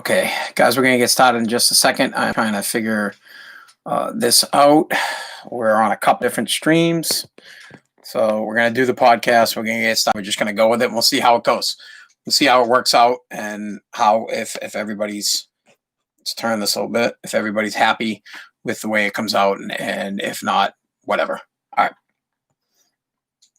Okay, guys, we're going to get started in just a second. I'm trying to figure this out. We're on a couple different streams. So we're going to do the podcast. We're going to get started. We're just going to go with it and we'll see how it goes. We'll see how it works out and how, if everybody's, let's turn this a little bit, if everybody's happy with the way it comes out and if not, whatever. All right.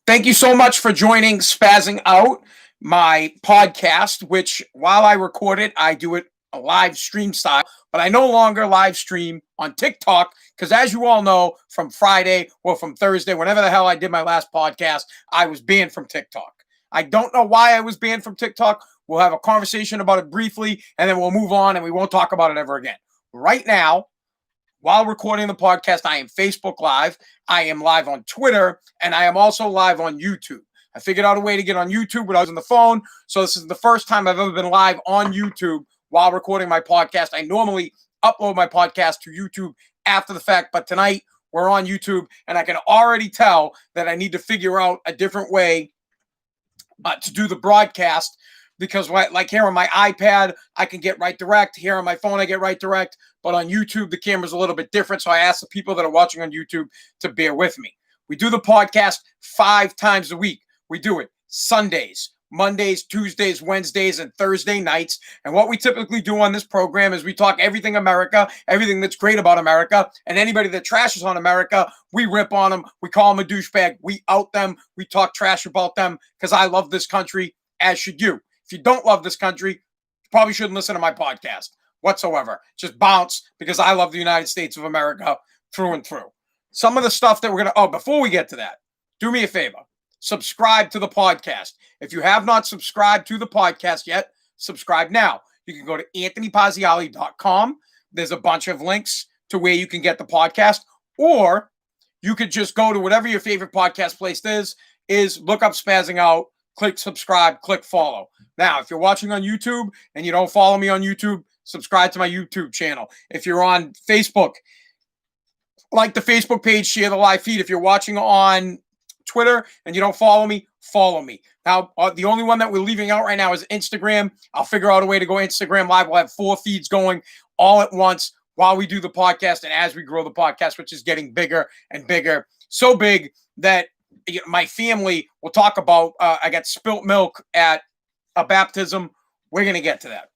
Thank you so much for joining Spazzing Out, my podcast, which while I record it, I do it a live stream style, but I no longer live stream on TikTok because, as you all know, from Friday or from Thursday, whenever the hell I did my last podcast, I was banned from TikTok. I don't know why I was banned from TikTok. We'll have a conversation about it briefly, and then we'll move on and we won't talk about it ever again. Right now, while recording the podcast, I am Facebook Live, I am live on Twitter, and I am also live on YouTube. I figured out a way to get on YouTube when I was on the phone, so this is the first time I've ever been live on YouTube while recording my podcast. I normally upload my podcast to YouTube after the fact, but tonight we're on YouTube, and I can already tell that I need to figure out a different way to do the broadcast because, like here on my iPad, I can get right direct. Here on my phone, I get right direct. But on YouTube, the camera's a little bit different. So I ask the people that are watching on YouTube to bear with me. We do the podcast 5 times a week. We do it Sundays, Mondays, Tuesdays, Wednesdays, and Thursday nights. And what we typically do on this program is we talk everything America, everything that's great about America, and anybody that trashes on America, we rip on them. We call them a douchebag. We out them. We talk trash about them because I love this country, as should you. If you don't love this country, you probably shouldn't listen to my podcast whatsoever. Just bounce because I love the United States of America through and through. Some of the stuff that we're going to, before we get to that, do me a favor. Subscribe to the podcast. If you have not subscribed to the podcast yet, subscribe now. You can go to anthonypaziali.com. There's a bunch of links to where you can get the podcast, or you could just go to whatever your favorite podcast place is look up Spazzing Out, click subscribe, click follow. Now, if you're watching on YouTube and you don't follow me on YouTube, subscribe to my YouTube channel. If you're on Facebook, like the Facebook page, share the live feed. If you're watching on Twitter and you don't follow me, follow me. Now, the only one that we're leaving out right now is Instagram. I'll figure out a way to go Instagram Live. We'll have 4 feeds going all at once while we do the podcast and as we grow the podcast, which is getting bigger and bigger. So big that my family will talk about, I got spilt milk at a baptism. We're going to get to that.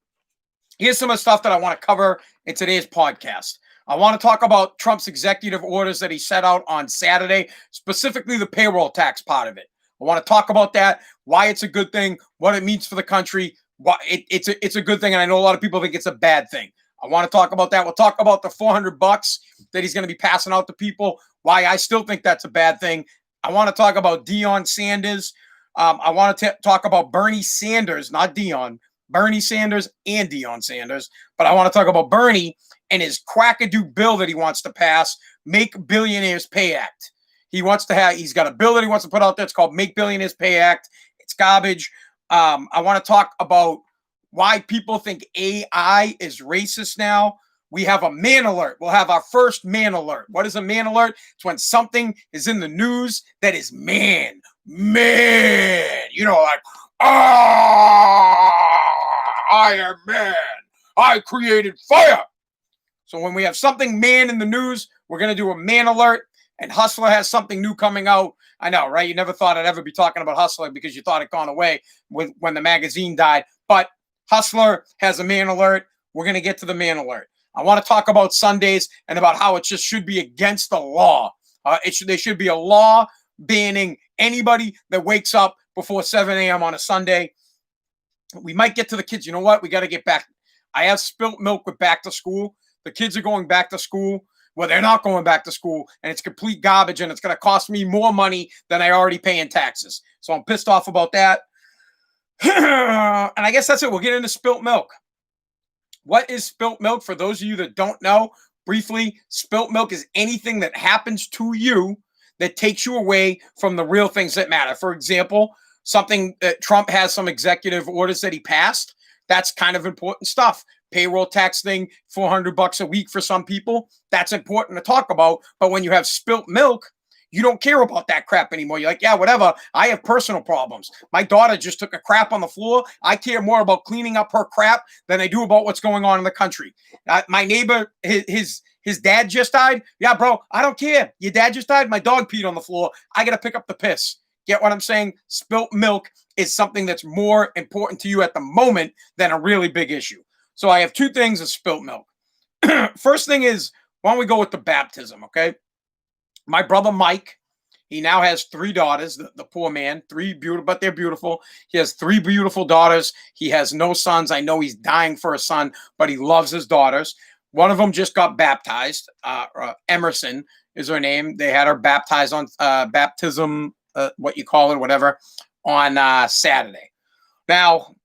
Here's some of the stuff that I want to cover in today's podcast. I want to talk about Trump's executive orders that he set out on Saturday, specifically the payroll tax part of it. I want to talk about that, why it's a good thing, what it means for the country, why it's a good thing, and I know a lot of people think it's a bad thing. I want to talk about that. We'll talk about the $400 that he's going to be passing out to people, why I still think that's a bad thing. I want to talk about Deion Sanders. I want to talk about Bernie Sanders, not Deion, Bernie Sanders and Deion Sanders. But I want to talk about Bernie and his quackadoo bill that he wants to pass, Make Billionaires Pay Act. He's got a bill that he wants to put out there. It's called Make Billionaires Pay Act. It's garbage. I want to talk about why people think AI is racist now. We have a man alert. We'll have our first man alert. What is a man alert? It's when something is in the news that is man. Like, I am man. I created fire. So when we have something man in the news, we're going to do a man alert. And Hustler has something new coming out. I know, right? You never thought I'd ever be talking about Hustler because you thought it gone away when the magazine died. But Hustler has a man alert. We're going to get to the man alert. I want to talk about Sundays and about how it just should be against the law. There should be a law banning anybody that wakes up before 7 a.m. on a Sunday. We might get to the kids. You know what? We got to get back. I have spilt milk with back to school. The kids are going back to school. Well, they're not going back to school, and it's complete garbage, and it's going to cost me more money than I already pay in taxes. So I'm pissed off about that. And I guess that's it. We'll get into spilt milk. What is spilt milk? For those of you that don't know, briefly, spilt milk is anything that happens to you that takes you away from the real things that matter. For example, something that Trump has some executive orders that he passed. That's kind of important stuff. Payroll tax thing, $400 a week for some people. That's important to talk about. But when you have spilt milk, You don't care about that crap anymore. You're like, yeah, whatever. I have personal problems. My daughter just took a crap on the floor. I care more about cleaning up her crap than I do about what's going on in the country. My neighbor, his dad just died. Yeah, bro, I don't care. Your dad just died. My dog peed on the floor. I got to pick up the piss. Get what I'm saying? Spilt milk is something that's more important to you at the moment than a really big issue. So I have two things of spilt milk. First thing is, why don't we go with the baptism, okay? My brother Mike, he now has three daughters, the poor man, three beautiful, but they're beautiful. He has three beautiful daughters. He has no sons. I know he's dying for a son, but he loves his daughters. One of them just got baptized. Emerson is her name. They had her baptized on baptism, what you call it, whatever, on Saturday. Now,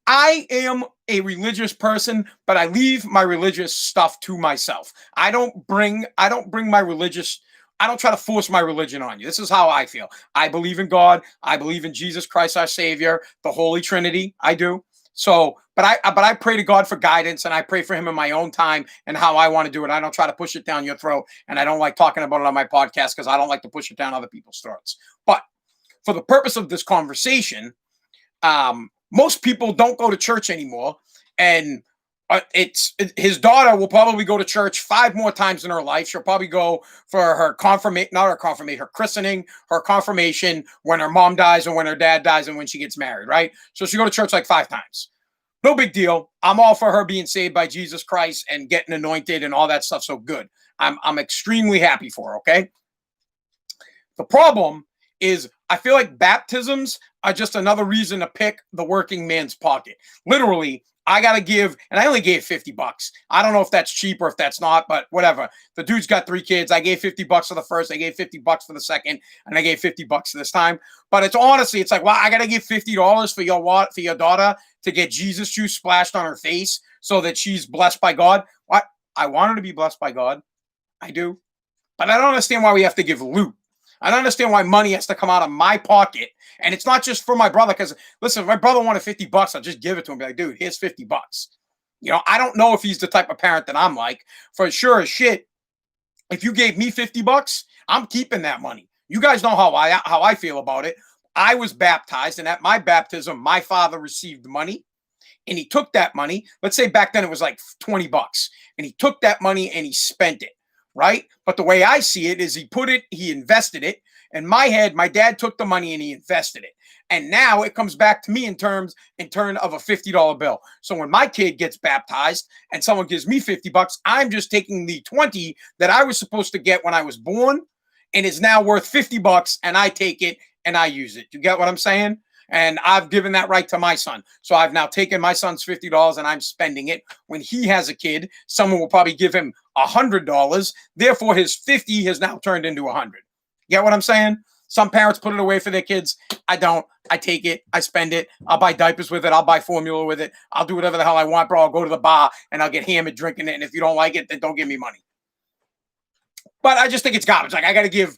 I am a religious person, but I leave my religious stuff to myself. I don't bring my religious. I don't try to force my religion on you. This is how I feel. I believe in God. I believe in Jesus Christ, our Savior, the Holy Trinity. I do. So, but I pray to God for guidance, and I pray for Him in my own time and how I want to do it. I don't try to push it down your throat, and I don't like talking about it on my podcast because I don't like to push it down other people's throats. But for the purpose of this conversation, most people don't go to church anymore, and his daughter will probably go to church 5 more times in her life. She'll probably go for her her christening, her confirmation, when her mom dies and when her dad dies and when she gets married, right? So she go to church like 5 times. No big deal. I'm all for her being saved by Jesus Christ and getting anointed and all that stuff. So good. I'm extremely happy for her, okay? The problem is I feel like baptisms are just another reason to pick the working man's pocket. Literally, I got to give, and I only gave $50. I don't know if that's cheap or if that's not, but whatever. The dude's got 3 kids. I gave $50 for the first, I gave $50 for the second, and I gave $50 this time. But it's honestly, it's like, well, I got to give $50 for your daughter to get Jesus juice splashed on her face so that she's blessed by God. What? I want her to be blessed by God. I do. But I don't understand why we have to give loot. I don't understand why money has to come out of my pocket. And it's not just for my brother, because listen, if my brother wanted $50, I'll just give it to him. Be like, dude, here's $50. You know, I don't know if he's the type of parent that I'm like. For sure as shit, if you gave me $50, I'm keeping that money. You guys know how I feel about it. I was baptized, and at my baptism, my father received money. And he took that money. Let's say back then it was like $20. And he took that money and he spent it. Right? But the way I see it is he invested it. In my head, my dad took the money and he invested it. And now it comes back to me in turn of a $50 bill. So when my kid gets baptized and someone gives me $50, I'm just taking the 20 that I was supposed to get when I was born, and it's now worth $50, and I take it and I use it. You get what I'm saying? And I've given that right to my son. So I've now taken my son's $50 and I'm spending it. When he has a kid, someone will probably give him $100. Therefore, his 50 has now turned into 100. Get what I'm saying? Some parents put it away for their kids. I don't. I take it. I spend it. I'll buy diapers with it. I'll buy formula with it. I'll do whatever the hell I want, bro. I'll go to the bar and I'll get hammered drinking it. And if you don't like it, then don't give me money. But I just think it's garbage. Like, I got to give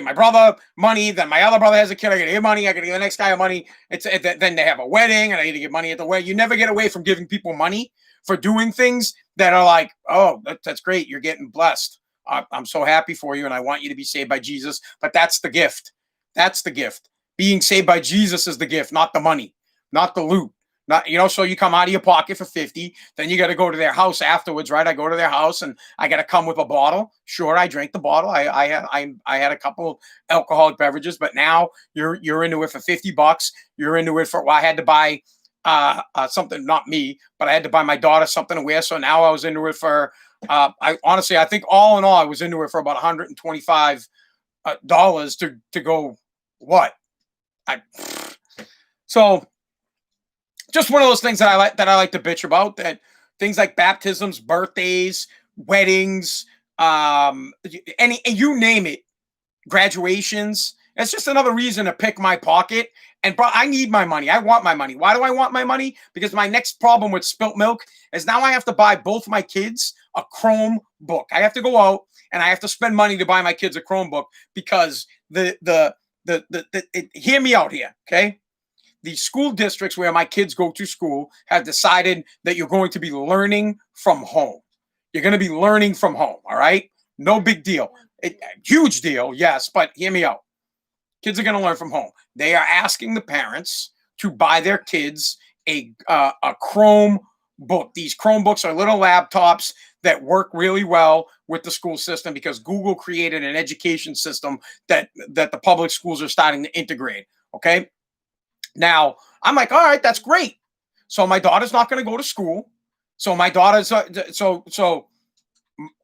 my brother money. Then my other brother has a kid. I got to give money. I got to give the next guy money. Then they have a wedding, and I got to give money at the wedding. You never get away from giving people money for doing things that are like, oh, that's great. You're getting blessed. I'm so happy for you, and I want you to be saved by Jesus. But that's the gift. That's the gift. Being saved by Jesus is the gift, not the money, not the loot. Not, so you come out of your pocket for 50, then you got to go to their house afterwards, right? I go to their house and I got to come with a bottle. Sure, I drank the bottle. I had a couple alcoholic beverages, but now you're into it for $50. You're into it for, well, I had to buy something, not me, but I had to buy my daughter something to wear. So now I was into it for, I think all in all, I was into it for about $125 to go what? So just one of those things that I like to bitch about, that things like baptisms, birthdays, weddings, you name it, graduations. It's just another reason to pick my pocket. And bro, I need my money. I want my money. Why do I want my money? Because my next problem with spilt milk is now I have to buy both my kids a Chromebook. I have to go out and I have to spend money to buy my kids a Chromebook because hear me out here, okay? The school districts where my kids go to school have decided that you're going to be learning from home. You're going to be learning from home, all right? No big deal. Huge deal, yes, but hear me out. Kids are going to learn from home. They are asking the parents to buy their kids a Chrome book. These Chromebooks are little laptops that work really well with the school system because Google created an education system that the public schools are starting to integrate. Okay, now I'm like, all right, that's great. So my daughter's not going to go to school. So my daughter's so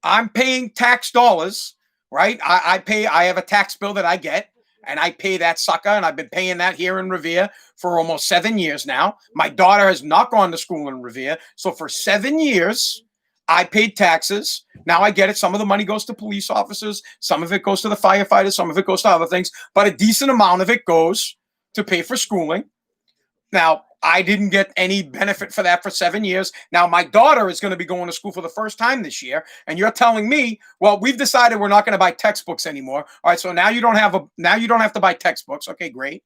I'm paying tax dollars, right? I pay. I have a tax bill that I get, and I pay that sucker, and I've been paying that here in Revere for almost 7 years now. My daughter has not gone to school in Revere, so for 7 years, I paid taxes. Now I get it. Some of the money goes to police officers, some of it goes to the firefighters, some of it goes to other things, but a decent amount of it goes to pay for schooling. Now, I didn't get any benefit for that for 7 years. Now, my daughter is going to be going to school for the first time this year, and you're telling me, well, we've decided we're not going to buy textbooks anymore. All right, so now you don't have to buy textbooks. Okay, great.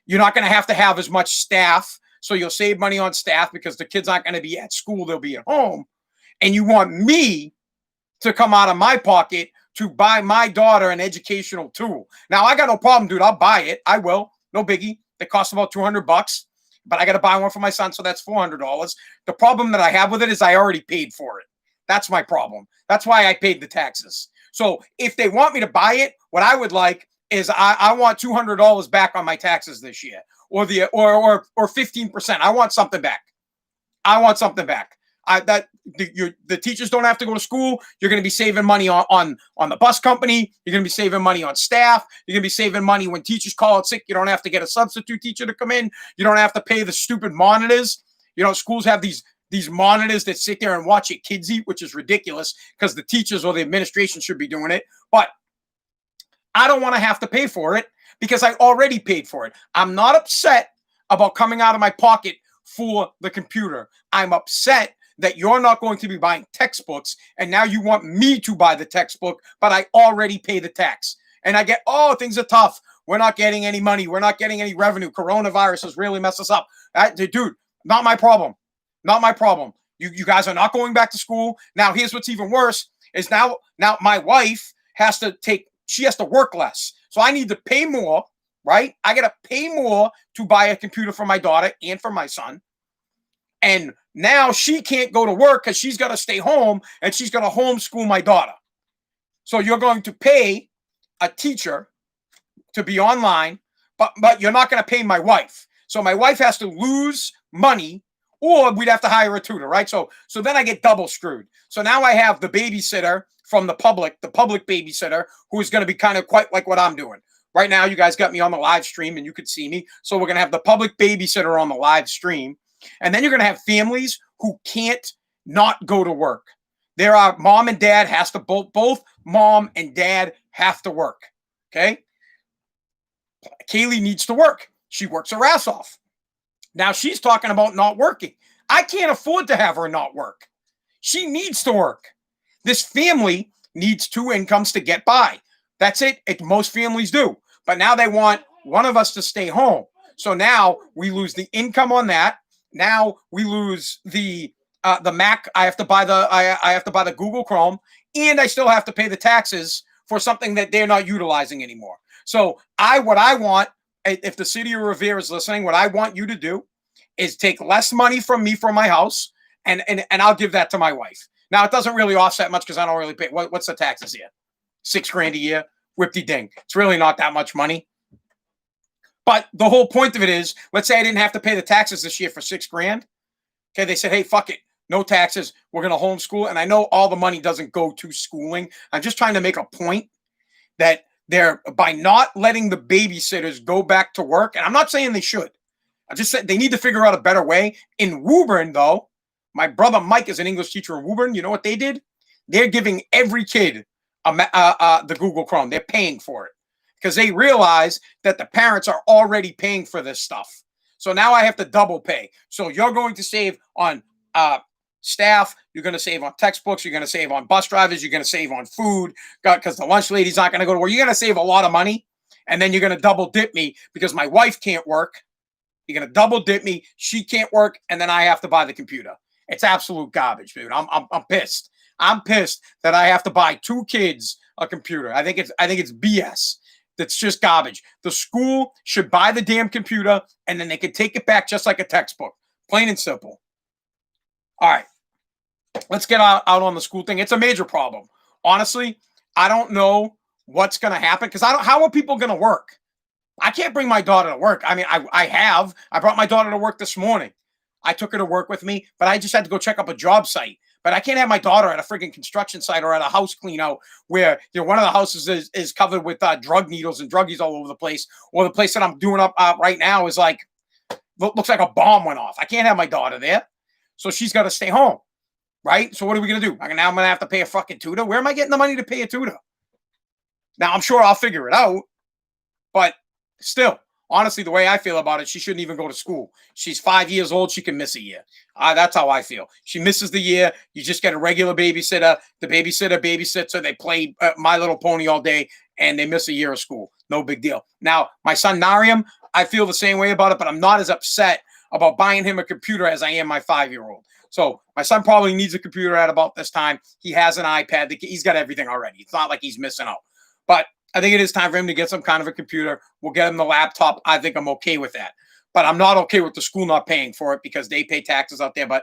You're not going to have as much staff, so you'll save money on staff because the kids aren't going to be at school; they'll be at home. And you want me to come out of my pocket to buy my daughter an educational tool. Now, I got no problem, dude. I'll buy it. I will. No biggie. They cost about $200, but I got to buy one for my son, so that's $400. The problem that I have with it is I already paid for it. That's my problem. That's why I paid the taxes. So if they want me to buy it, what I would like is I want $200 back on my taxes this year, or 15%. I want something back. I want something back. The teachers don't have to go to school. You're going to be saving money on the bus company. You're going to be saving money on staff. You're going to be saving money when teachers call out sick. You don't have to get a substitute teacher to come in. You don't have to pay the stupid monitors. You know, schools have these monitors that sit there and watch your kids eat, which is ridiculous because the teachers or the administration should be doing it. But I don't want to have to pay for it because I already paid for it. I'm not upset about coming out of my pocket for the computer. I'm upset that you're not going to be buying textbooks, and now you want me to buy the textbook, but I already pay the tax. And I get, oh, things are tough. We're not getting any money. We're not getting any revenue. Coronavirus has really messed us up. Dude, not my problem. Not my problem. You guys are not going back to school. Now, here's what's even worse is now my wife has to work less. So I need to pay more, right? I got to pay more to buy a computer for my daughter and for my son. And now she can't go to work because she's got to stay home and she's got to homeschool my daughter. So you're going to pay a teacher to be online, but you're not going to pay my wife. So my wife has to lose money, or we'd have to hire a tutor, right? So then I get double screwed. So now I have the babysitter from the public babysitter, who is going to be kind of quite like what I'm doing. Right now, you guys got me on the live stream and you could see me. So we're going to have the public babysitter on the live stream. And then you're going to have families who can't not go to work. There are mom and dad has to both mom and dad have to work. Okay. Kaylee needs to work. She works her ass off. Now she's talking about not working. I can't afford to have her not work. She needs to work. This family needs two incomes to get by. That's it. Most families do. But now they want one of us to stay home. So now we lose the income on that. Now we lose the Mac. I have to buy the Google Chrome, and I still have to pay the taxes for something that they're not utilizing anymore. So what I want, if the city of Revere is listening, what I want you to do is take less money from me for my house, and I'll give that to my wife. Now it doesn't really offset much because I don't really pay. What's the taxes here? $6,000 a year, whip-de-ding. It's really not that much money. But the whole point of it is, let's say I didn't have to pay the taxes this year for $6,000. Okay, they said, hey, fuck it, no taxes. We're going to homeschool. And I know all the money doesn't go to schooling. I'm just trying to make a point that by not letting the babysitters go back to work, and I'm not saying they should. I just said they need to figure out a better way. In Woburn, though, my brother Mike is an English teacher in Woburn. You know what they did? They're giving every kid the Google Chrome. They're paying for it because they realize that the parents are already paying for this stuff. So now I have to double pay. So you're going to save on staff. You're going to save on textbooks. You're going to save on bus drivers. You're going to save on food because the lunch lady's not going to go to work. You're going to save a lot of money. And then you're going to double dip me because my wife can't work. You're going to double dip me. She can't work. And then I have to buy the computer. It's absolute garbage, dude. I'm pissed. I'm pissed that I have to buy two kids a computer. I think it's BS. That's just garbage. The school should buy the damn computer and then they could take it back just like a textbook. Plain and simple. All right. Let's get out on the school thing. It's a major problem. Honestly, I don't know what's going to happen because how are people going to work? I can't bring my daughter to work. I mean, I brought my daughter to work this morning. I took her to work with me, but I just had to go check up a job site. But I can't have my daughter at a freaking construction site or at a house clean out where one of the houses is covered with drug needles and druggies all over the place, or the place that I'm doing up right now is like looks like a bomb went off. I can't have my daughter there, so she's got to stay home, right? So what are we gonna do? Now I'm gonna have to pay a fucking tutor. Where am I getting the money to pay a tutor? Now I'm sure I'll figure it out, but still. Honestly, the way I feel about it, she shouldn't even go to school. She's 5 years old. She can miss a year. That's how I feel. She misses the year. You just get a regular babysitter. The babysitter babysits her. They play My Little Pony all day, and they miss a year of school. No big deal. Now, my son, Nariam, I feel the same way about it, but I'm not as upset about buying him a computer as I am my 5-year-old. So my son probably needs a computer at about this time. He has an iPad. He's got everything already. It's not like he's missing out. But I think it is time for him to get some kind of a computer. We'll get him the laptop. I think I'm okay with that. But I'm not okay with the school not paying for it because they pay taxes out there. But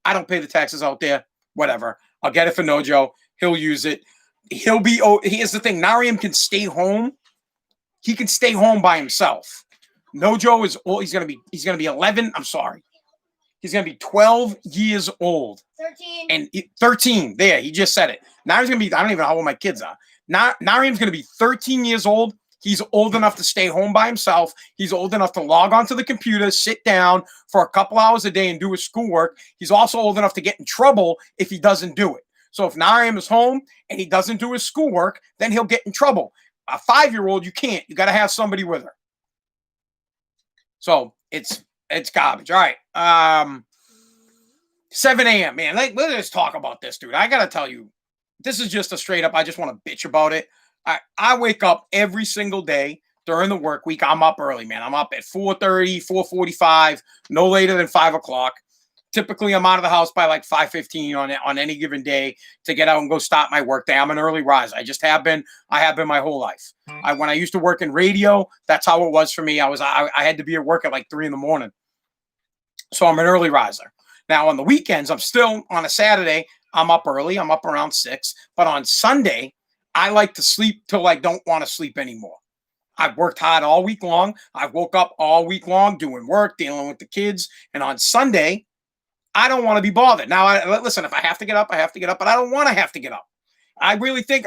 I don't pay the taxes out there. Whatever. I'll get it for Nojo. He'll use it. Here's the thing. Nariam can stay home. He can stay home by himself. Nojo is old. He's gonna be 11. I'm sorry. He's gonna be 12 years old. 13. And 13. There, he just said it. Now he's gonna be. I don't even know how old my kids are. Nariam's going to be 13 years old. He's old enough to stay home by himself. He's old enough to log onto the computer, sit down for a couple hours a day and do his schoolwork. He's also old enough to get in trouble if he doesn't do it. So if Nariam is home and he doesn't do his schoolwork, then he'll get in trouble. A 5-year-old, you can't. You got to have somebody with her. So it's garbage. All right. 7 a.m., man. Let's just talk about this, dude. I got to tell you. This is just a straight up, I just want to bitch about it. I wake up every single day during the work week. I'm up early, man. I'm up at 4:30, 4:45, no later than 5 o'clock. Typically, I'm out of the house by like 5:15 on any given day to get out and go start my work day. I'm an early riser. I just have been. I have been my whole life. When I used to work in radio, that's how it was for me. I had to be at work at like 3 a.m. So I'm an early riser. Now on the weekends, I'm still on a Saturday. I'm up early. I'm up around 6. But on Sunday, I like to sleep till I don't want to sleep anymore. I've worked hard all week long. I woke up all week long doing work, dealing with the kids. And on Sunday, I don't want to be bothered. Now, listen, if I have to get up, I have to get up. But I don't want to have to get up. I really think,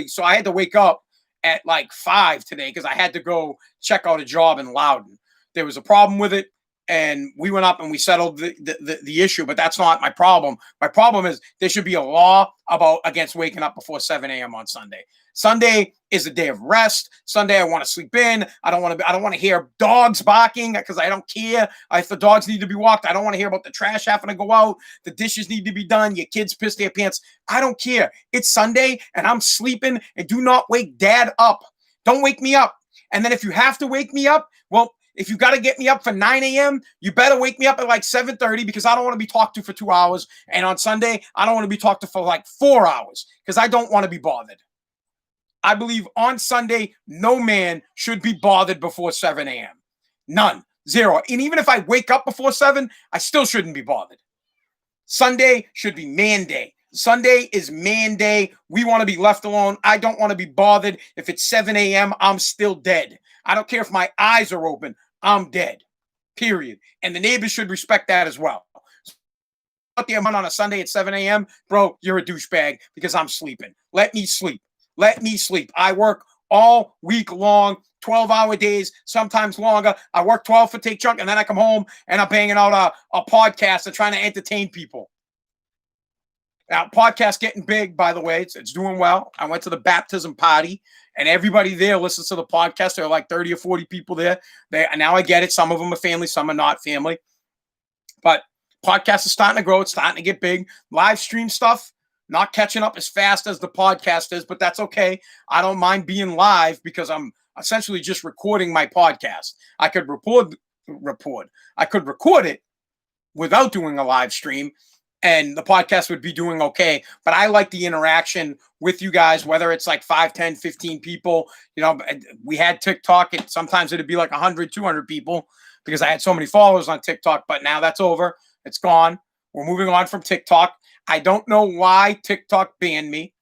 so I had to wake up at like 5 today because I had to go check out a job in Loudon. There was a problem with it. And we went up and we settled the issue, but that's not my problem. My problem is there should be a law against waking up before 7 a.m. on Sunday. Sunday is a day of rest. Sunday I want to sleep in. I don't want to hear dogs barking because I don't care if the dogs need to be walked. I don't want to hear about the trash having to go out. The dishes need to be done. Your kids piss their pants. I don't care. It's Sunday and I'm sleeping, and do not wake dad up. Don't wake me up. And then if you have to wake me up, well, if you got to get me up for 9 a.m., you better wake me up at like 7:30 because I don't want to be talked to for 2 hours. And on Sunday, I don't want to be talked to for like 4 hours because I don't want to be bothered. I believe on Sunday, no man should be bothered before 7 a.m. None. Zero. And even if I wake up before 7, I still shouldn't be bothered. Sunday should be man day. Sunday is man day. We want to be left alone. I don't want to be bothered. If it's 7 a.m., I'm still dead. I don't care if my eyes are open. I'm dead, period. And the neighbors should respect that as well. Out there on a Sunday at 7 a.m., bro, you're a douchebag because I'm sleeping. Let me sleep. Let me sleep. I work all week long, 12-hour days, sometimes longer. I work 12 for Take Chunk, and then I come home and I'm banging out a podcast and trying to entertain people. Now, podcast getting big, by the way. It's doing well. I went to the baptism party, and everybody there listens to the podcast. There are like 30 or 40 people there. Now I get it. Some of them are family, some are not family. But podcast is starting to grow. It's starting to get big. Live stream stuff, not catching up as fast as the podcast is, but that's okay. I don't mind being live because I'm essentially just recording my podcast. I could record. I could record it without doing a live stream and the podcast would be doing okay. But I like the interaction with you guys, whether it's like 5, 10, 15 people. We had TikTok, and sometimes it'd be like 100, 200 people because I had so many followers on TikTok, but now that's over. It's gone. We're moving on from TikTok. I don't know why TikTok banned me.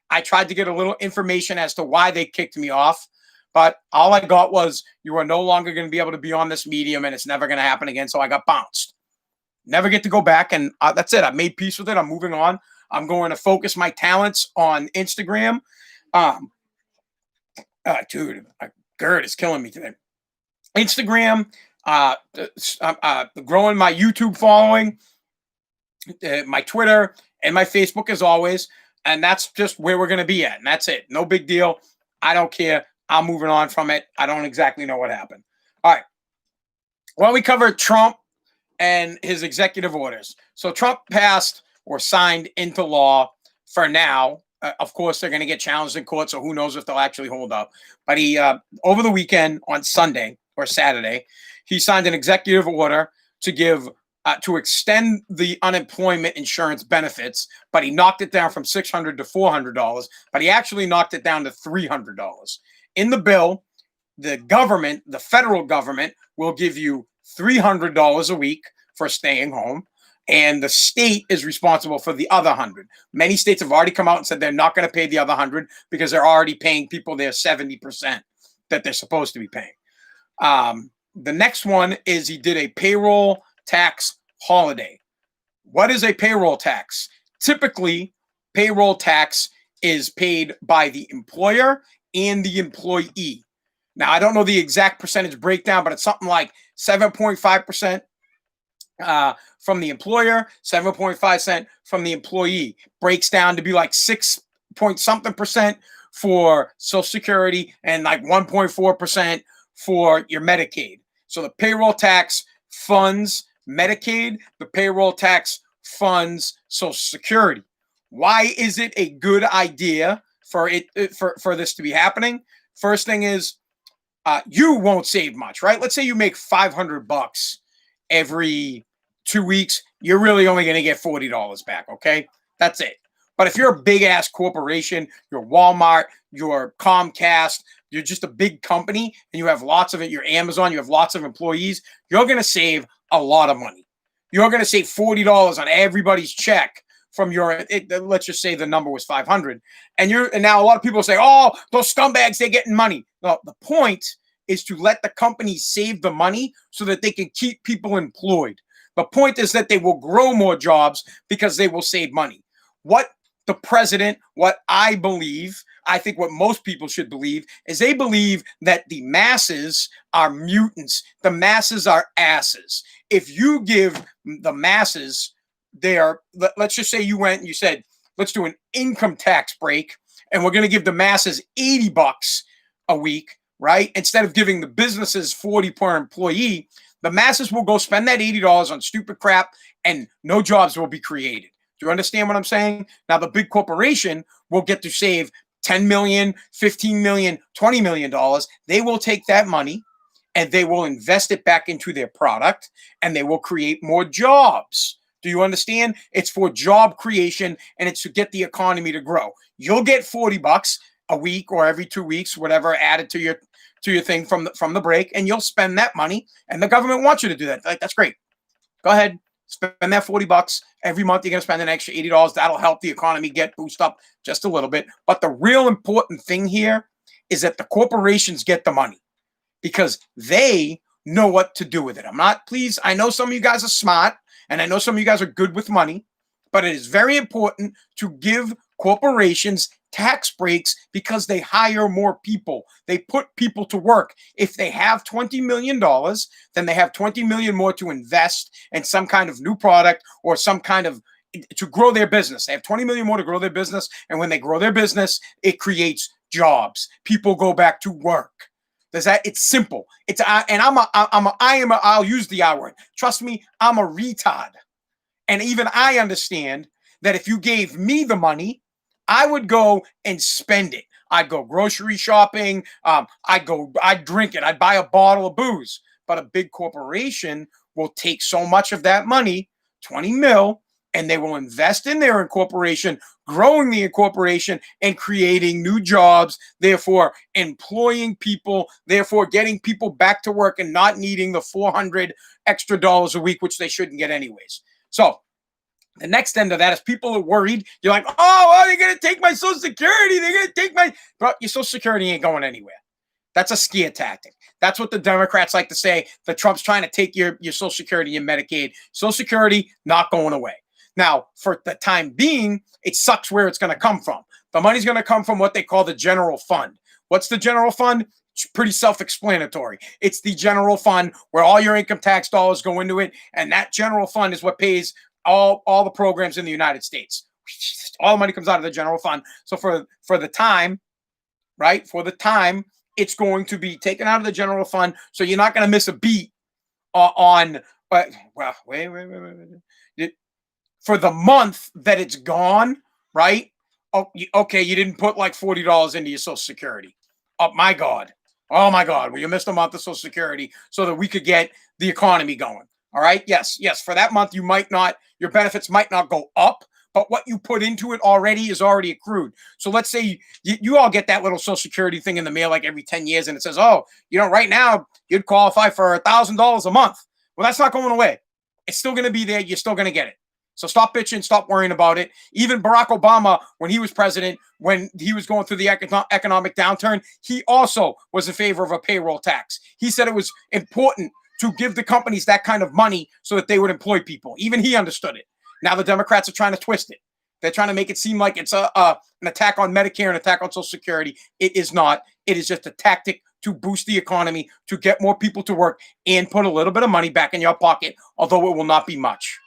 I tried to get a little information as to why they kicked me off, but all I got was you are no longer going to be able to be on this medium and it's never going to happen again. So I got bounced. Never get to go back, and that's it. I made peace with it. I'm moving on. I'm going to focus my talents on Instagram. Dude, my GERD is killing me today. Instagram, growing my YouTube following, my Twitter, and my Facebook as always. And that's just where we're going to be at. And that's it. No big deal. I don't care. I'm moving on from it. I don't exactly know what happened. All right. Well, we covered Trump and his executive orders. So Trump passed or signed into law for now. Of course, they're going to get challenged in court, so who knows if they'll actually hold up. But he, over the weekend on Sunday or Saturday, he signed an executive order to give to extend the unemployment insurance benefits, but he knocked it down from $600 to $400. But he actually knocked it down to $300. In the bill, the government, the federal government, will give you $300 a week for staying home, and the state is responsible for the other 100. Many states have already come out and said they're not going to pay the other 100 because they're already paying people their 70% that they're supposed to be paying. The next one is he did a payroll tax holiday. What is a payroll tax? Typically, payroll tax is paid by the employer and the employee. Now, I don't know the exact percentage breakdown, but it's something like 7.5% from the employer, 7.5% from the employee. Breaks down to be like 6 point something percent for Social Security and like 1.4% for your Medicaid. So the payroll tax funds Medicaid, the payroll tax funds Social Security. Why is it a good idea for this to be happening? First thing is, you won't save much, right? Let's say you make $500 every 2 weeks. You're really only going to get $40 back, okay? That's it. But if you're a big ass corporation, you're Walmart, you're Comcast, you're just a big company, and you have lots of it, you're Amazon, you have lots of employees, you're going to save a lot of money. You're going to save $40 on everybody's check from your, let's just say the number was 500. And now a lot of people say, oh, those scumbags, they're getting money. No, the point is to let the companies save the money so that they can keep people employed. The point is that they will grow more jobs because they will save money. What the president, what I believe, I think what most people should believe, is they believe that the masses are mutants. The masses are asses. If you give the masses let's just say you went and you said, let's do an income tax break, and we're going to give the masses $80 a week, right? Instead of giving the businesses $40 per employee, the masses will go spend that $80 on stupid crap and no jobs will be created. Do you understand what I'm saying? Now, the big corporation will get to save $10 million, $15 million, $20 million. They will take that money and they will invest it back into their product and they will create more jobs. Do you understand? It's for job creation and it's to get the economy to grow. You'll get $40 a week or every 2 weeks, whatever, added to your thing from the break, and you'll spend that money. And the government wants you to do that. Like, that's great. Go ahead, spend that $40 every month. You're going to spend an extra $80. That'll help the economy boost up just a little bit. But the real important thing here is that the corporations get the money because they know what to do with it. I know some of you guys are smart and I know some of you guys are good with money, but it is very important to give corporations tax breaks because they hire more people. They put people to work. If they have $20 million, then they have $20 million more to invest in some kind of new product or some kind of to grow their business. They have $20 million more to grow their business. And when they grow their business, it creates jobs. People go back to work. It's simple. I'll use the I word. Trust me, I'm a retard. And even I understand that if you gave me the money, I would go and spend it. I'd go grocery shopping. I'd drink it. I'd buy a bottle of booze. But a big corporation will take so much of that money, 20 mil, and they will invest in their incorporation, growing the incorporation and creating new jobs, therefore employing people, therefore getting people back to work and not needing the $400 extra a week, which they shouldn't get anyways. So the next end of that is people are worried. You're like, oh, they're going to take my Social Security. They're going to take my, bro, your Social Security ain't going anywhere. That's a scare tactic. That's what the Democrats like to say, that Trump's trying to take your Social Security and Medicaid. Social Security not going away. Now, for the time being, it sucks where it's going to come from. The money's going to come from what they call the general fund. What's the general fund? It's pretty self-explanatory. It's the general fund where all your income tax dollars go into it, and that general fund is what pays all the programs in the United States. All the money comes out of the general fund. So for the time, right, for the time, it's going to be taken out of the general fund, so you're not going to miss a beat on. Well, wait. For the month that it's gone, right? Oh, okay, you didn't put like $40 into your Social Security. Oh my God! Well, you missed a month of Social Security so that we could get the economy going. All right. Yes. For that month, your benefits might not go up, but what you put into it already is already accrued. So let's say you all get that little Social Security thing in the mail like every 10 years, and it says, oh, right now you'd qualify for $1,000 a month. Well, that's not going away. It's still going to be there. You're still going to get it. So stop bitching, stop worrying about it. Even Barack Obama, when he was president, when he was going through the economic downturn, he also was in favor of a payroll tax. He said it was important to give the companies that kind of money so that they would employ people. Even he understood it. Now the Democrats are trying to twist it. They're trying to make it seem like it's an attack on Medicare, an attack on Social Security. It is not. It is just a tactic to boost the economy, to get more people to work and put a little bit of money back in your pocket, although it will not be much.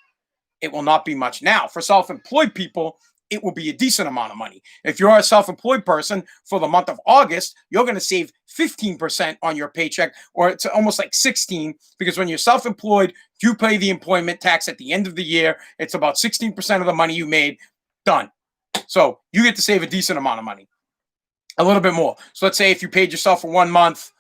It will not be much. Now, for self-employed people, it will be a decent amount of money. If you're a self-employed person, for the month of August, you're going to save 15% on your paycheck, or it's almost like 16%, because when you're self-employed, you pay the employment tax at the end of the year. It's about 16% of the money you made. Done. So you get to save a decent amount of money, a little bit more. So let's say if you paid yourself for 1 month,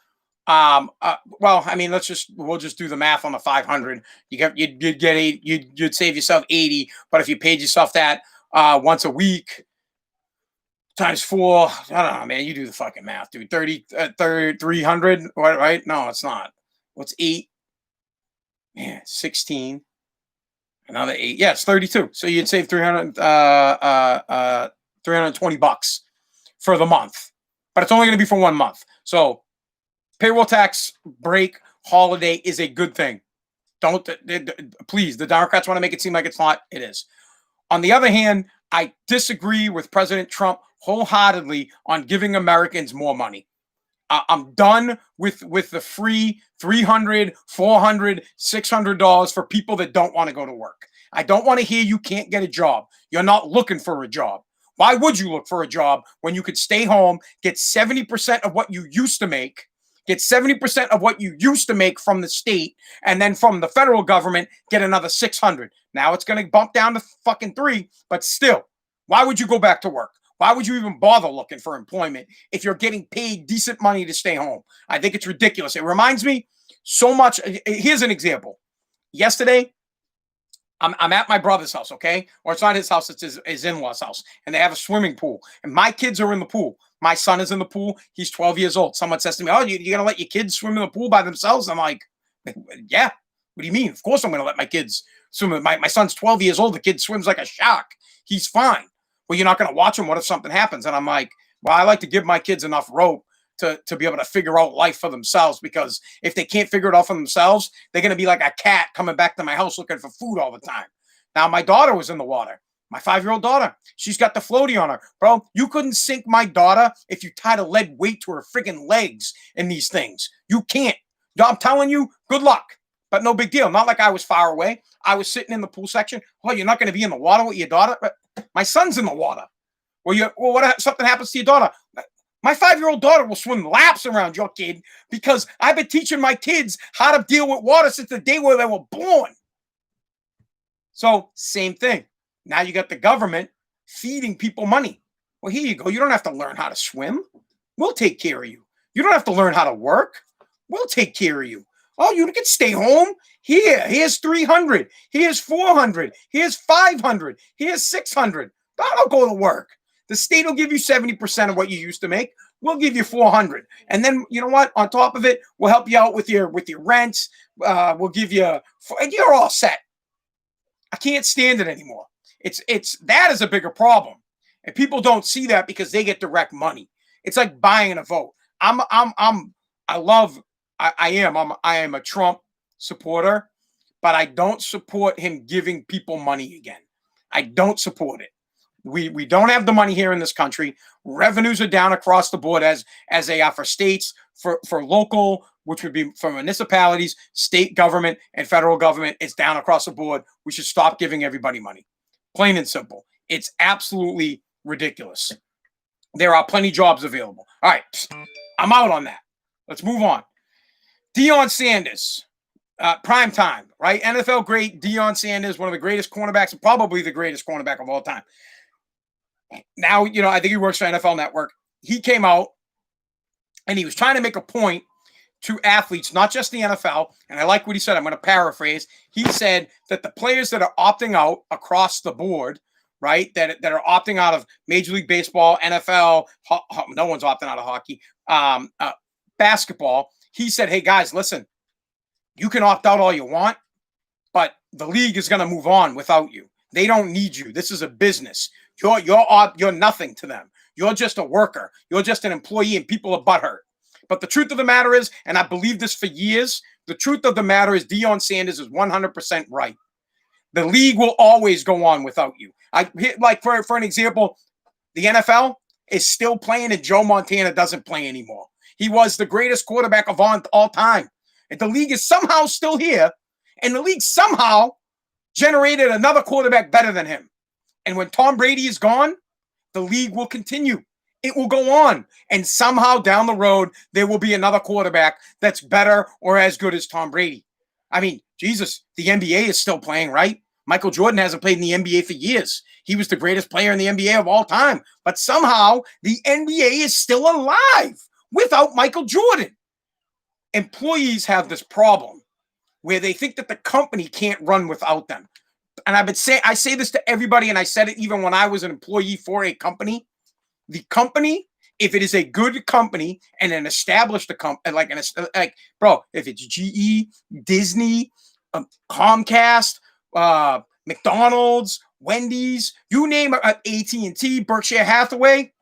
well, I mean, we'll just do the math on the 500. You'd save yourself 80, but if you paid yourself that once a week times 4, I don't know, man, you do the fucking math, dude. 300, right? No, it's not. What's 8? Man, 16. Another 8. Yeah, it's 32. So you'd save $320 for the month, but it's only going to be for 1 month. So payroll tax break holiday is a good thing. Please, the Democrats want to make it seem like it's not. It is. On the other hand, I disagree with President Trump wholeheartedly on giving Americans more money. I'm done with the free $300, $400, $600 for people that don't want to go to work. I don't want to hear you can't get a job. You're not looking for a job. Why would you look for a job when you could stay home, get 70% of what you used to make, get 70% of what you used to make from the state, and then from the federal government, get another 600. Now it's going to bump down to fucking 3, but still, why would you go back to work? Why would you even bother looking for employment if you're getting paid decent money to stay home? I think it's ridiculous. It reminds me so much. Here's an example. Yesterday, I'm at my brother's house, okay? Or it's not his house, it's his in-laws' house. And they have a swimming pool. And my kids are in the pool. My son is in the pool. He's 12 years old. Someone says to me, oh, you're going to let your kids swim in the pool by themselves? I'm like, yeah. What do you mean? Of course I'm going to let my kids swim. My son's 12 years old. The kid swims like a shark. He's fine. Well, you're not going to watch him. What if something happens? And I'm like, well, I like to give my kids enough rope to be able to figure out life for themselves, because if they can't figure it out for themselves, they're going to be like a cat coming back to my house looking for food all the time. Now, my daughter was in the water. My 5-year-old daughter, she's got the floaty on her. Bro, you couldn't sink my daughter if you tied a lead weight to her friggin' legs in these things. You can't. I'm telling you, good luck. But no big deal. Not like I was far away. I was sitting in the pool section. Oh, you're not going to be in the water with your daughter? My son's in the water. Well, what if something happens to your daughter? My 5-year-old daughter will swim laps around your kid, because I've been teaching my kids how to deal with water since the day where they were born. So, same thing. Now you got the government feeding people money. Well, here you go. You don't have to learn how to swim. We'll take care of you. You don't have to learn how to work. We'll take care of you. Oh, you can stay home. Here's 300. Here's 400. Here's 500. Here's 600. Don't go to work. The state will give you 70% of what you used to make. We'll give you 400. And then, you know what? On top of it, we'll help you out with your rents. We'll give you, and you're all set. I can't stand it anymore. It's that is a bigger problem. And people don't see that because they get direct money. It's like buying a vote. I am a Trump supporter, but I don't support him giving people money again. I don't support it. We don't have the money here in this country. Revenues are down across the board as they are for states, for local, which would be for municipalities, state government, and federal government. It's down across the board. We should stop giving everybody money. Plain and simple. It's absolutely ridiculous. There are plenty of jobs available. All right, I'm out on that. Let's move on. Deion Sanders, prime time, right? NFL great Deion Sanders, one of the greatest cornerbacks, probably the greatest cornerback of all time. Now, I think he works for NFL Network. He came out and he was trying to make a point to athletes, not just the NFL. And I like what he said. I'm going to paraphrase. He said that the players that are opting out across the board, right, that are opting out of Major League Baseball, NFL, no one's opting out of hockey, basketball. He said, hey, guys, listen, you can opt out all you want, but the league is going to move on without you. They don't need you. This is a business. You're nothing to them. You're just a worker. You're just an employee, and people are butthurt. But the truth of the matter is, and I believe this for years, the truth of the matter is Deion Sanders is 100% right. The league will always go on without you. Like for an example, the NFL is still playing, and Joe Montana doesn't play anymore. He was the greatest quarterback of all time. And the league is somehow still here, and the league somehow generated another quarterback better than him. And when Tom Brady is gone, the league will continue. It will go on. And somehow down the road, there will be another quarterback that's better or as good as Tom Brady. I mean, Jesus, the NBA is still playing, right? Michael Jordan hasn't played in the NBA for years. He was the greatest player in the NBA of all time. But somehow, the NBA is still alive without Michael Jordan. Employees have this problem where they think that the company can't run without them. And I say this to everybody, and I said it even when I was an employee for a company. The company, if it is a good company and an established company, if it's GE, Disney, Comcast, McDonald's, Wendy's, you name it, AT&T, Berkshire Hathaway,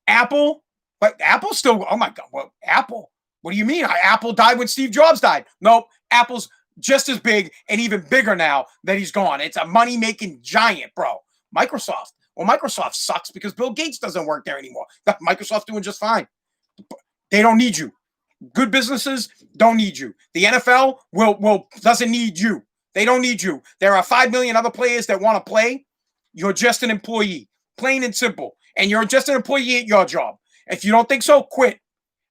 Apple, but Apple's still, oh my God, well, Apple, what do you mean? Apple died when Steve Jobs died. Nope, Apple's just as big and even bigger now that he's gone. It's a money-making giant, bro. Microsoft. Well, Microsoft sucks because Bill Gates doesn't work there anymore. Microsoft's doing just fine. They don't need you. Good businesses don't need you. The NFL doesn't need you. They don't need you. There are 5 million other players that want to play. You're just an employee, plain and simple. And you're just an employee at your job. If you don't think so, quit.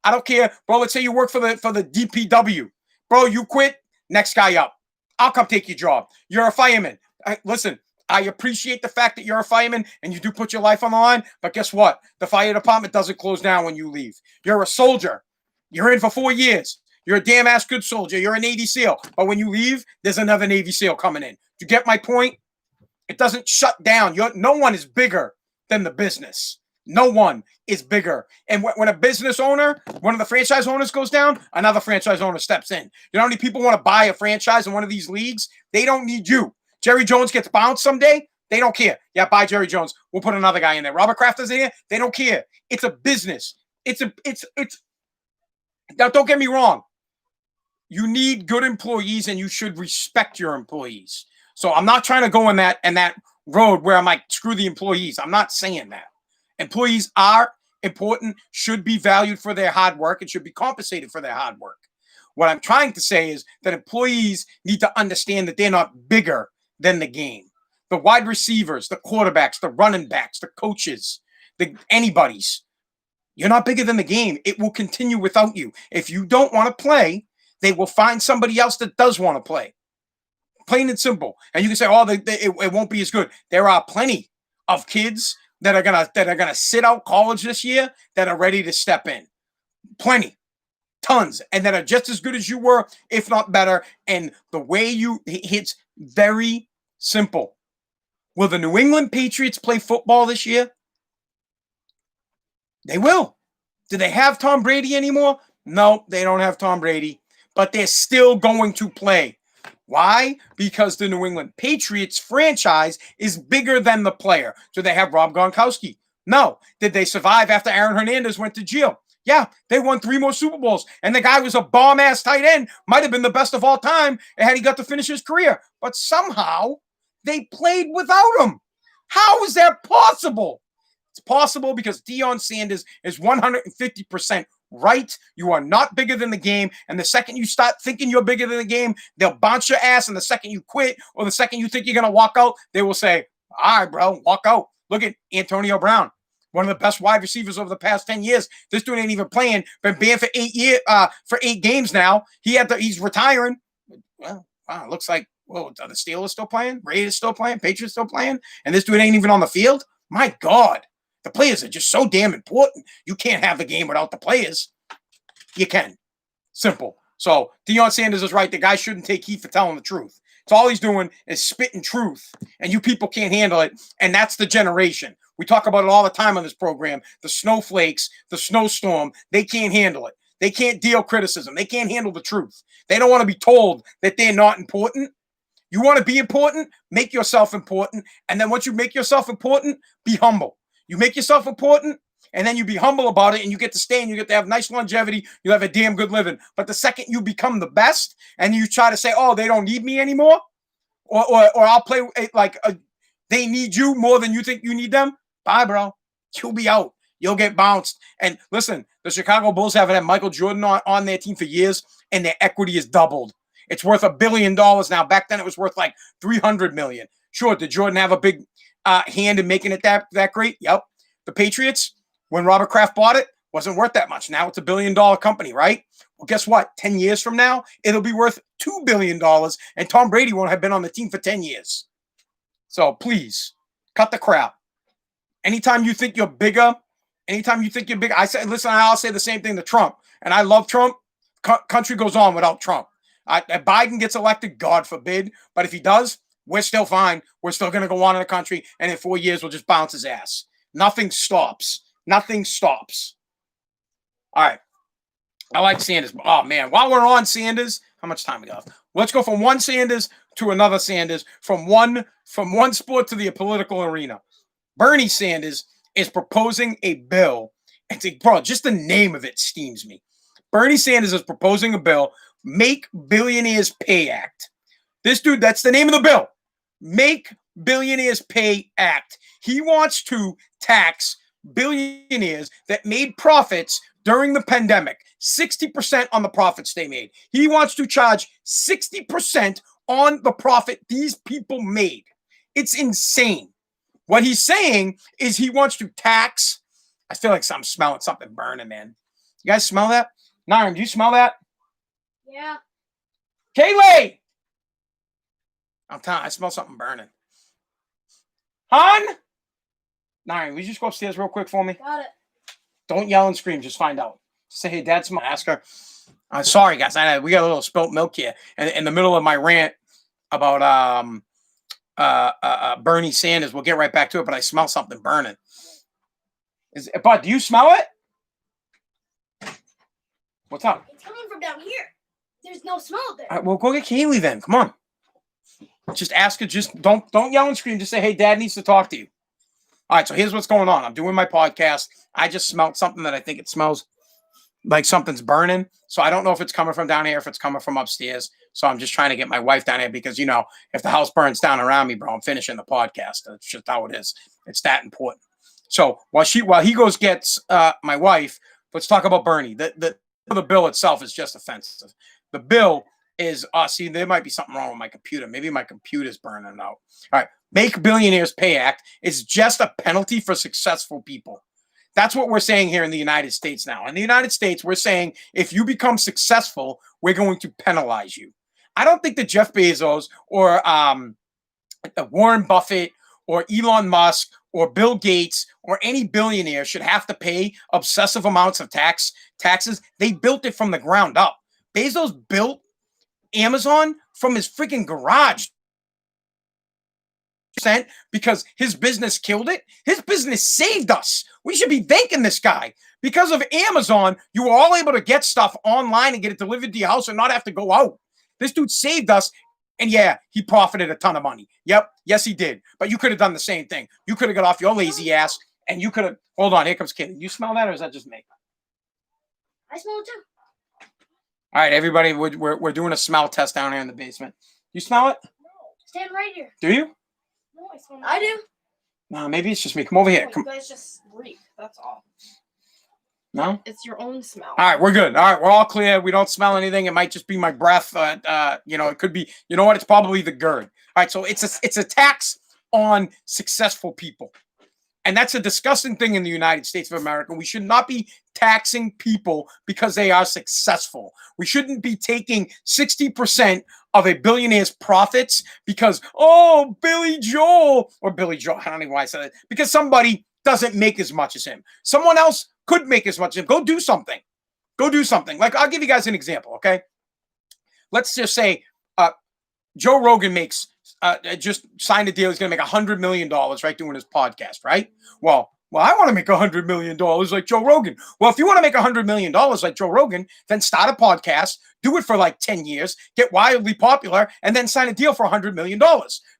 I don't care, bro. Let's say you work for the DPW, bro. You quit. Next guy up. I'll come take your job. You're a fireman. Listen, I appreciate the fact that you're a fireman and you do put your life on the line, but guess what? The fire department doesn't close down when you leave. You're a soldier. You're in for 4 years. You're a damn ass good soldier. You're a Navy SEAL. But when you leave, there's another Navy SEAL coming in. You get my point? It doesn't shut down. No one is bigger than the business. No one is bigger. And when a business owner, one of the franchise owners goes down, another franchise owner steps in. You know how many people want to buy a franchise in one of these leagues? They don't need you. Jerry Jones gets bounced someday. They don't care. Yeah, buy Jerry Jones. We'll put another guy in there. Robert Kraft is in here. They don't care. It's a business. Now, don't get me wrong. You need good employees and you should respect your employees. So I'm not trying to go in that road where I'm like, screw the employees. I'm not saying that. Employees are important, should be valued for their hard work, and should be compensated for their hard work. What I'm trying to say is that employees need to understand that they're not bigger than the game. The wide receivers, the quarterbacks, the running backs, the coaches, anybody's. You're not bigger than the game. It will continue without you. If you don't want to play, they will find somebody else that does want to play. Plain and simple. And you can say, oh, it won't be as good. There are plenty of kids that are gonna sit out college this year that are ready to step in. Plenty. tons, and that are just as good as you were, if not better. And the way it's very simple. Will the New England Patriots play football this year? They will. Do they have Tom Brady anymore? No, they don't have Tom Brady, but they're still going to play. Why? Because the New England Patriots franchise is bigger than the player. Do they have Rob Gronkowski? No. Did they survive after Aaron Hernandez went to jail? Yeah, they won 3 more Super Bowls, and the guy was a bomb-ass tight end, might have been the best of all time had he got to finish his career. But somehow, they played without him. How is that possible? It's possible because Deion Sanders is 150% right. You are not bigger than the game. And the second you start thinking you're bigger than the game, they'll bounce your ass. And the second you quit or the second you think you're going to walk out, they will say, all right, bro, walk out. Look at Antonio Brown, one of the best wide receivers over the past 10 years. This dude ain't even playing. Been banned for 8 games now. He's retiring. Well, wow, looks like, well, are the Steelers still playing? Raiders still playing? Patriots still playing? And this dude ain't even on the field? My God. The players are just so damn important. You can't have the game without the players. You can. Simple. So Deion Sanders is right. The guy shouldn't take heat for telling the truth. So all he's doing is spitting truth, and you people can't handle it. And that's the generation. We talk about it all the time on this program. The snowflakes, the snowstorm, they can't handle it. They can't deal criticism. They can't handle the truth. They don't want to be told that they're not important. You want to be important? Make yourself important. And then once you make yourself important, be humble. You make yourself important, and then you be humble about it, and you get to stay, and you get to have nice longevity. You have a damn good living. But the second you become the best, and you try to say, oh, they don't need me anymore, or I'll play like they need you more than you think you need them, bye, bro. You'll be out. You'll get bounced. And listen, the Chicago Bulls haven't had Michael Jordan on their team for years, and their equity is doubled. It's worth $1 billion now. Back then, it was worth like $300 million. Sure, did Jordan have a big hand in making it that great? Yep. The Patriots, when Robert Kraft bought it, wasn't worth that much. Now it's $1 billion company, right? Well, guess what? 10 years from now, it'll be worth $2 billion, and Tom Brady won't have been on the team for 10 years. So please, cut the crap. Anytime you think you're bigger, I'll say the same thing to Trump. And I love Trump. Country goes on without Trump. If Biden gets elected, God forbid. But if he does, we're still fine. We're still going to go on in the country. And in 4 years, we'll just bounce his ass. Nothing stops. Nothing stops. All right. I like Sanders. Oh, man. While we're on Sanders, how much time we got? Let's go from one Sanders to another Sanders, from one sport to the political arena. Bernie Sanders is proposing a bill. And bro, just the name of it steams me. Bernie Sanders is proposing a bill, Make Billionaires Pay Act. This dude, that's the name of the bill. Make Billionaires Pay Act. He wants to tax billionaires that made profits during the pandemic, 60% on the profits they made. He wants to charge 60% on the profit these people made. It's insane. What he's saying is he wants to tax. I feel like I'm smelling something burning, man. You guys smell that? Nairn, do you smell that? Yeah. Kaylee! I'm telling you, I smell something burning. Hon? Nairn, will you just go upstairs real quick for me? Got it. Don't yell and scream. Just find out. Say, hey, Dad, smell. Ask her. Sorry, guys. We got a little spilt milk here. And in the middle of my rant about Bernie Sanders, we'll get right back to it, but I smell something burning. Bud, do you smell it? What's up? It's coming from down here. There's no smell there. All right, well, go get Kaylee then. Come on. Just ask her. Just don't yell and scream. Just say, hey, Dad needs to talk to you. All right, so here's what's going on. I'm doing my podcast. I just smelled something that I think it smells like something's burning. So I don't know if it's coming from down here, if it's coming from upstairs. So I'm just trying to get my wife down here because, you know, if the house burns down around me, bro, I'm finishing the podcast. That's just how it is. It's that important. So while he goes gets my wife, let's talk about Bernie. The bill itself is just offensive. The bill is, see, there might be something wrong with my computer. Maybe my computer's burning out. All right. Make Billionaires Pay Act is just a penalty for successful people. That's what we're saying here in the United States now. In the United States, we're saying if you become successful, we're going to penalize you. I don't think that Jeff Bezos or Warren Buffett or Elon Musk or Bill Gates or any billionaire should have to pay obsessive amounts of taxes. They built it from the ground up. Bezos built Amazon from his freaking garage because his business killed it. His business saved us. We should be thanking this guy. Because of Amazon, you were all able to get stuff online and get it delivered to your house and not have to go out. This dude saved us. And yeah, he profited a ton of money. Yep. Yes, he did. But you could have done the same thing. You could have got off your lazy ass and you could have. Hold on. Here comes Kaylee. You smell that or is that just me? I smell it too. All right, everybody. We're doing a smell test down here in the basement. You smell it? No. Stand right here. Do you? No, I smell it. I do. No, maybe it's just me. Come over here. No, Come. you guys just reek. That's all. No? It's your own smell. All right, we're good. All right, we're all clear. We don't smell anything. It might just be my breath. It could be. You know what? It's probably the GERD. All right, so it's a tax on successful people, and that's a disgusting thing in the United States of America. We should not be taxing people because they are successful. We shouldn't be taking 60% of a billionaire's profits because Billy Joel, I don't know why I said it, because somebody doesn't make as much as him. Someone else could make as much as him. Go do something. Like, I'll give you guys an example, okay? Let's just say Joe Rogan makes, just signed a deal. He's going to make $100 million, right, doing his podcast, right? Well, I want to make $100 million like Joe Rogan. Well, if you want to make $100 million like Joe Rogan, then start a podcast, do it for like 10 years, get wildly popular, and then sign a deal for $100 million,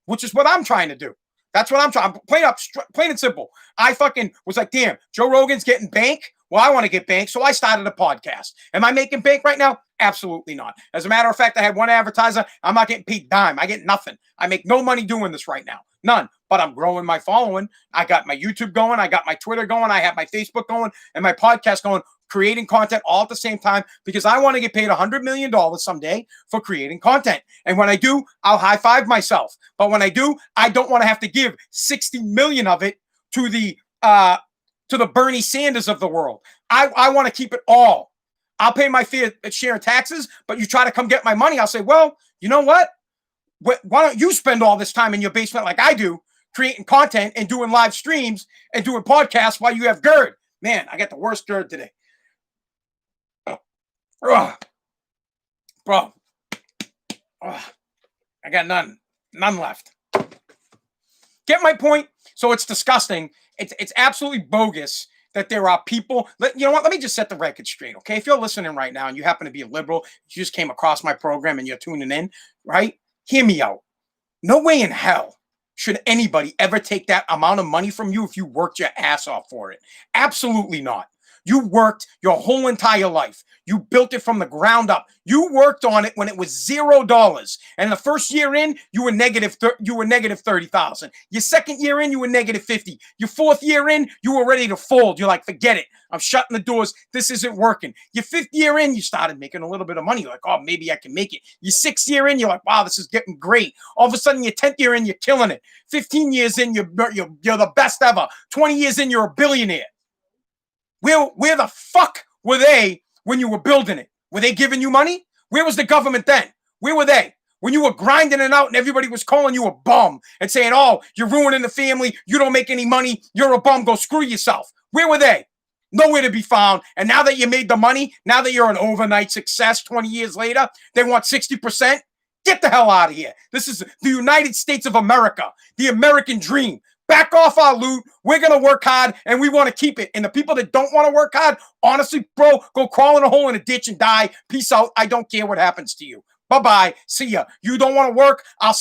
which is what I'm trying to do. That's what I'm trying. Plain and simple. I fucking was like, damn, Joe Rogan's getting bank. Well, I want to get bank, so I started a podcast. Am I making bank right now? Absolutely not. As a matter of fact, I had one advertiser. I'm not getting paid dime. I get nothing. I make no money doing this right now. None. But I'm growing my following. I got my YouTube going. I got my Twitter going. I have my Facebook going and my podcast going, creating content all at the same time because I want to get paid $100 million someday for creating content. And when I do, I'll high five myself. But when I do, I don't want to have to give 60 million of it to the Bernie Sanders of the world. I want to keep it all. I'll pay my fair share of taxes, but you try to come get my money. I'll say, well, you know what? Why don't you spend all this time in your basement like I do, creating content and doing live streams and doing podcasts while you have GERD? Man, I got the worst GERD today. Bro. I got none left. Get my point? So it's disgusting. It's absolutely bogus that there are people. You know what? Let me just set the record straight, okay? If you're listening right now and you happen to be a liberal, you just came across my program and you're tuning in, right? Hear me out. No way in hell should anybody ever take that amount of money from you if you worked your ass off for it. Absolutely not. You worked your whole entire life. You built it from the ground up. You worked on it when it was $0. And the first year in, you were negative 30,000. Your second year in, you were negative 50. Your fourth year in, you were ready to fold. You're like, forget it. I'm shutting the doors. This isn't working. Your fifth year in, you started making a little bit of money. You're like, oh, maybe I can make it. Your sixth year in, you're like, wow, this is getting great. All of a sudden, your 10th year in, you're killing it. 15 years in, you're the best ever. 20 years in, you're a billionaire. Where the fuck were they when you were building it? Were they giving you money? Where was the government then? Where were they? When you were grinding it out and everybody was calling you a bum and saying, oh, you're ruining the family. You don't make any money. You're a bum. Go screw yourself. Where were they? Nowhere to be found. And now that you made the money, now that you're an overnight success 20 years later, they want 60%. Get the hell out of here. This is the United States of America, the American dream. Back off our loot. We're going to work hard and we want to keep it. And the people that don't want to work hard, honestly, bro, go crawl in a hole in a ditch and die. Peace out. I don't care what happens to you. Bye-bye. See ya. You don't want to work? I'll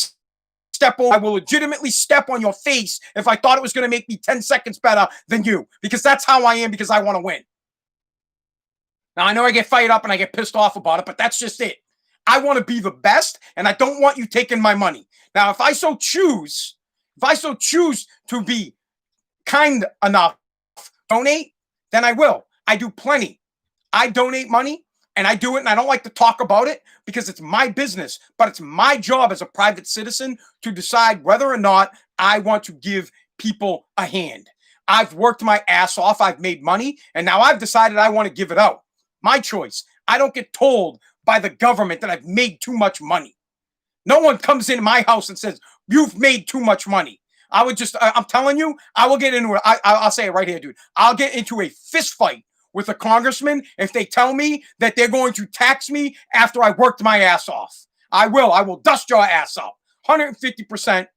step over. I will legitimately step on your face if I thought it was going to make me 10 seconds better than you. Because that's how I am because I want to win. Now, I know I get fired up and I get pissed off about it, but that's just it. I want to be the best and I don't want you taking my money. Now, if I so choose to be kind enough to donate, then I will. I do plenty. I donate money and I do it and I don't like to talk about it because it's my business, but it's my job as a private citizen to decide whether or not I want to give people a hand. I've worked my ass off. I've made money and now I've decided I want to give it out. My choice. I don't get told by the government that I've made too much money. No one comes into my house and says, you've made too much money. I would just, I'm telling you, I will get into it. I'll say it right here, dude. I'll get into a fist fight with a congressman if they tell me that they're going to tax me after I worked my ass off. I will. I will dust your ass out. 150%.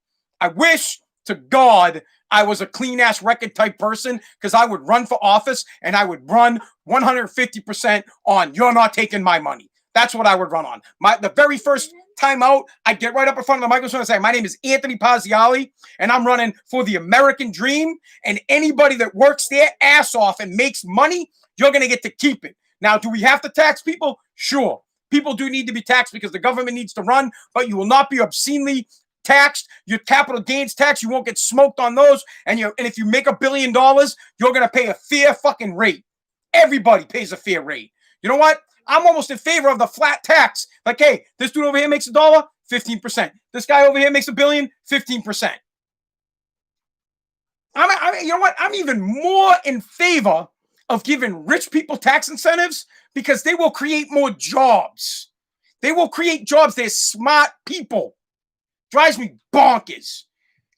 I wish to God I was a clean ass record type person because I would run for office and I would run 150% on you're not taking my money. That's what I would run on. The very first time out, I'd get right up in front of the microphone and say, my name is Anthony Pazziali, and I'm running for the American dream. And anybody that works their ass off and makes money, you're going to get to keep it. Now, do we have to tax people? Sure. People do need to be taxed because the government needs to run, but you will not be obscenely taxed. Your capital gains tax, you won't get smoked on those. And if you make $1 billion, you're going to pay a fair fucking rate. Everybody pays a fair rate. You know what? I'm almost in favor of the flat tax. Like, hey, this dude over here makes $1, 15%. This guy over here makes $1 billion, 15%. You know what? I'm even more in favor of giving rich people tax incentives because they will create more jobs. They will create jobs. They're smart people. Drives me bonkers.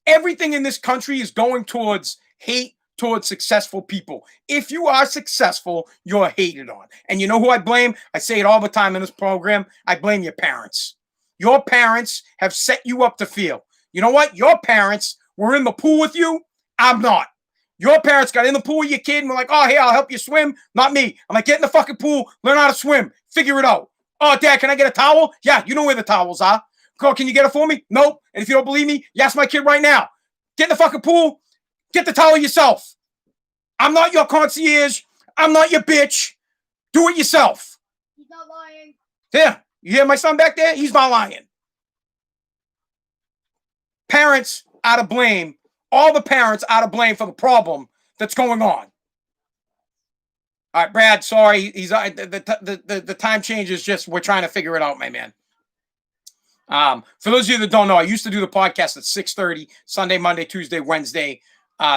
Everything in this country is going towards hate towards successful people. If you are successful, you're hated on. And you know who I blame? I say it all the time in this program. I blame your parents. Your parents have set you up to fail. You know what? Your parents were in the pool with you. I'm not. Your parents got in the pool with your kid and were like, oh, hey, I'll help you swim. Not me. I'm like, get in the fucking pool. Learn how to swim. Figure it out. Oh, Dad, can I get a towel? Yeah, you know where the towels are. Girl, can you get it for me? Nope. And if you don't believe me, you ask my kid right now. Get in the fucking pool. Get the towel yourself. I'm not your concierge. I'm not your bitch. Do it yourself. He's not lying. Yeah. You hear my son back there? He's not lying. Parents are to blame. All the parents are to blame for the problem that's going on. All right, Brad, sorry. He's the time change is just we're trying to figure it out, my man. For those of you that don't know, I used to do the podcast at 6:30, Sunday, Monday, Tuesday, Wednesday,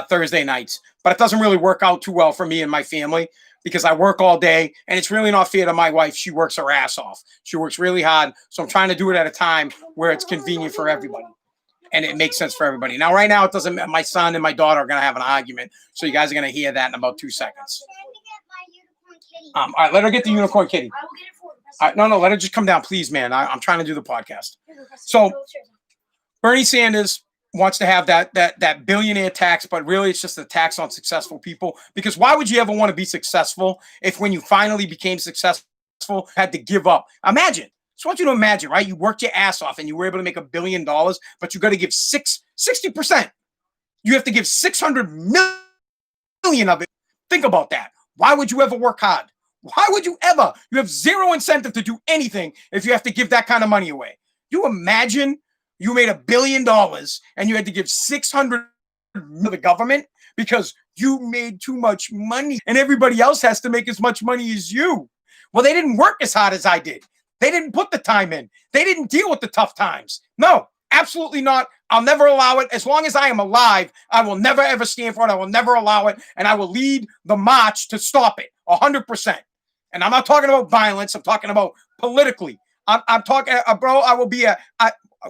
Thursday nights. But it doesn't really work out too well for me and my family because I work all day, and it's really not fair to my wife. She works her ass off. She works really hard, so I'm trying to do it at a time where it's convenient for everybody, and it makes sense for everybody. Now, right now, it doesn't. My son and my daughter are going to have an argument, so you guys are going to hear that in about 2 seconds. All right, let her get the unicorn kitty. I will get it for you. All right, no, let her just come down, please, man. I'm trying to do the podcast. So, Bernie Sanders wants to have that billionaire tax, but really it's just a tax on successful people. Because why would you ever want to be successful if when you finally became successful, had to give up? Imagine. Just want you to imagine, right? You worked your ass off and you were able to make $1 billion, but you got to give 60%. You have to give 600 million of it. Think about that. Why would you ever work hard? Why would you ever? You have zero incentive to do anything if you have to give that kind of money away. You imagine you made $1 billion and you had to give 600 to the government because you made too much money and everybody else has to make as much money as you. Well, they didn't work as hard as I did. They didn't put the time in. They didn't deal with the tough times. No, absolutely not. I'll never allow it. As long as I am alive, I will never, ever stand for it. I will never allow it. And I will lead the march to stop it 100%. And I'm not talking about violence. I'm talking about politically. I'm talking, bro, I will be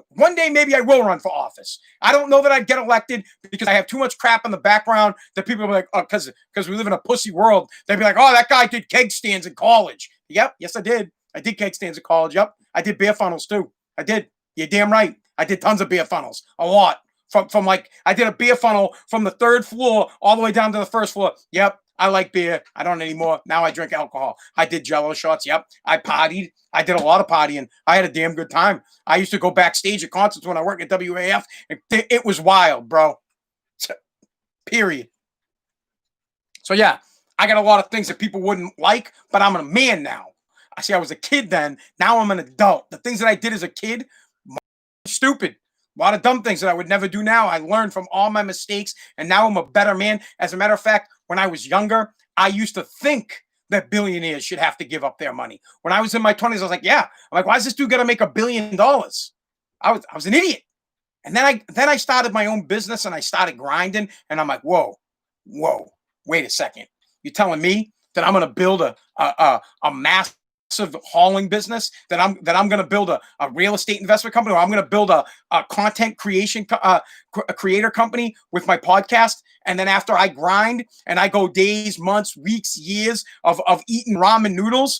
one day maybe I will run for office. I don't know that I'd get elected because I have too much crap in the background that people are like, oh, because we live in a pussy world. They'd be like, oh, that guy did keg stands in college. Yep, yes, I did. I did keg stands in college. Yep, I did beer funnels too. I did. You're damn right. I did tons of beer funnels. A lot. From like, I did a beer funnel from the 3rd floor all the way down to the 1st floor. Yep. I like beer. I don't anymore. Now I drink alcohol. I did Jello shots. Yep. I partied. I did a lot of partying. I had a damn good time. I used to go backstage at concerts when I worked at WAF. It was wild, bro. Period. So yeah, I got a lot of things that people wouldn't like, but I'm a man now. I see I was a kid then. Now I'm an adult. The things that I did as a kid, stupid. A lot of dumb things that I would never do now. I learned from all my mistakes, and now I'm a better man. As a matter of fact, when I was younger, I used to think that billionaires should have to give up their money. When I was in my 20s, I was like, yeah. I'm like, why is this dude got to make $1 billion? I was an idiot. And then I started my own business, and I started grinding, and I'm like, whoa, wait a second. You're telling me that I'm going to build a massive hauling business that I'm going to build a real estate investment company, or I'm going to build a content creation a creator company with my podcast. And then after I grind and I go days, months, weeks, years of eating ramen noodles,